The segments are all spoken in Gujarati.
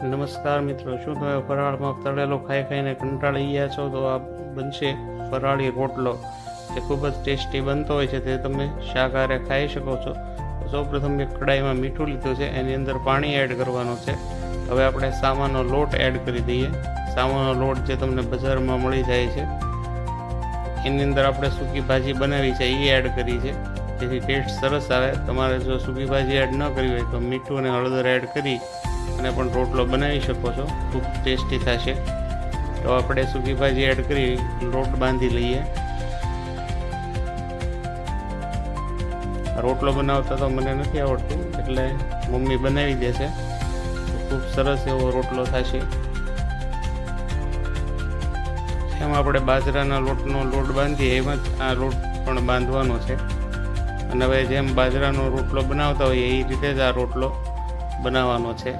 નમસ્કાર મિત્રો, શું તમે ફરાળમાં તળેલો ખાઈ ખાઈને કંટાળી ગયા છો? તો આ બનશે ફરાળી રોટલો, જે ખૂબ જ ટેસ્ટી બનતો હોય છે. તે તમે શાકાહારે ખાઈ શકો છો. સૌપ્રથમ એક કડાઈમાં મીઠું લીધું છે, એની અંદર પાણી એડ કરવાનો છે. હવે આપણે સામાનો લોટ એડ કરી દઈએ. સામાનો લોટ જે તમને બજારમાં મળી જાય છે, એની અંદર આપણે સૂકી ભાજી બનાવી છે એ એડ કરી છે, જેથી ટેસ્ટ સરસ આવે. તમારે જો સૂકી ભાજી એડ ન કરવી હોય તો મીઠું અને હળદર એડ કરી અને પણ રોટલો બનાવી શકો છો, ખૂબ ટેસ્ટી થશે. તો આપણે સૂકી ભાજી એડ કરી લોટ બાંધી લઈએ. રોટલો બનાવતા તો મને નથી આવડતું, એટલે મમ્મી બનાવી દેશે. ખૂબ સરસ એવો રોટલો થશે. એમ આપણે બાજરાના લોટનો લોટ બાંધીએ એમાં જ આ લોટ પણ બાંધવાનો છે. અને હવે જેમ બાજરાનો રોટલો બનાવતા હોઈએ એ રીતે જ આ રોટલો બનાવવાનો છે.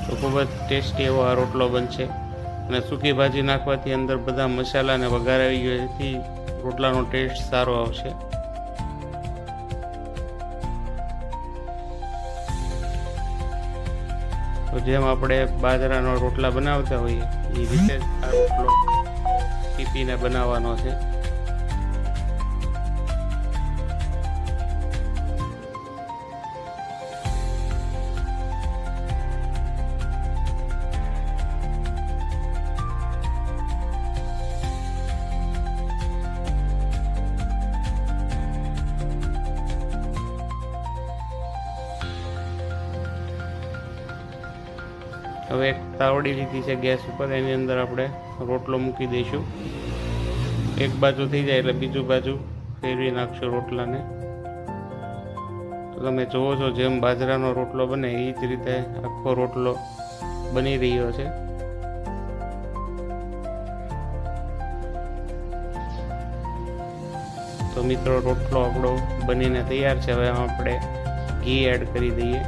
તો ખૂબ જ ટેસ્ટી એવો આ રોટલો બનશે. અને સૂકી ભાજી નાખવાથી અંદર બધા મસાલાને વઘારાવી ગયો, એથી રોટલાનો ટેસ્ટ સારો આવશે. તો જેમ આપણે બાજરાનો રોટલા બનાવતા હોઈએ એ રીતે જ આ રોટલો ટીપીને બનાવવાનો છે. હવે એક તાવડી લીધી છે ગેસ ઉપર, એની અંદર આપણે રોટલો મૂકી દઈશું. એક બાજુ થઈ જાય એટલે બીજું બાજુ ફેરવી નાખશું રોટલાને. તો તમે જોવો છો જેમ બાજરાનો રોટલો બને એ જ રીતે આખો રોટલો બની રહ્યો છે. તો મિત્રો, રોટલો આપણો બનીને તૈયાર છે. હવે આપણે ઘી એડ કરી દઈએ.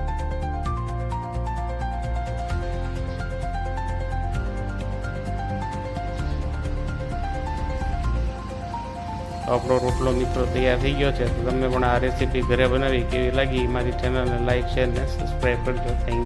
આપણો રોટલો મિત્રો તૈયાર થઈ ગયો છે. તો તમે પણ આ રેસીપી ઘરે બનાવી કેવી લાગી મારી ચેનલને લાઈક, શેર ને સબસ્ક્રાઈબ કરજો. Thank you.